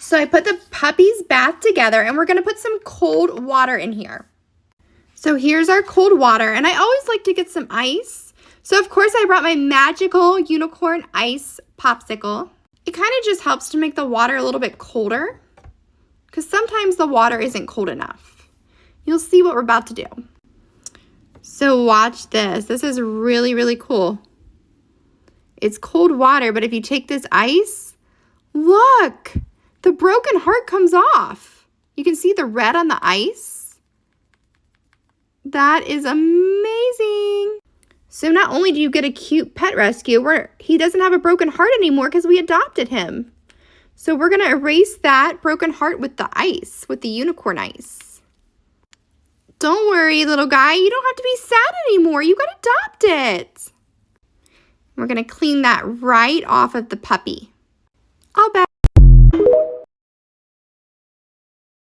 So I put the puppy's bath together, and we're going to put some cold water in here. So here's our cold water, and I always like to get some ice. So of course I brought my magical unicorn ice popsicle. It kind of just helps to make the water a little bit colder, because sometimes the water isn't cold enough. You'll see what we're about to do. So watch this. This is really, really cool. It's cold water, but if you take this ice, look, the broken heart comes off. You can see the red on the ice. That is amazing. So not only do you get a cute pet rescue, where he doesn't have a broken heart anymore because we adopted him. So we're going to erase that broken heart with the ice, with the unicorn ice. Don't worry, little guy. You don't have to be sad anymore. You got adopted. We're going to clean that right off of the puppy. All back.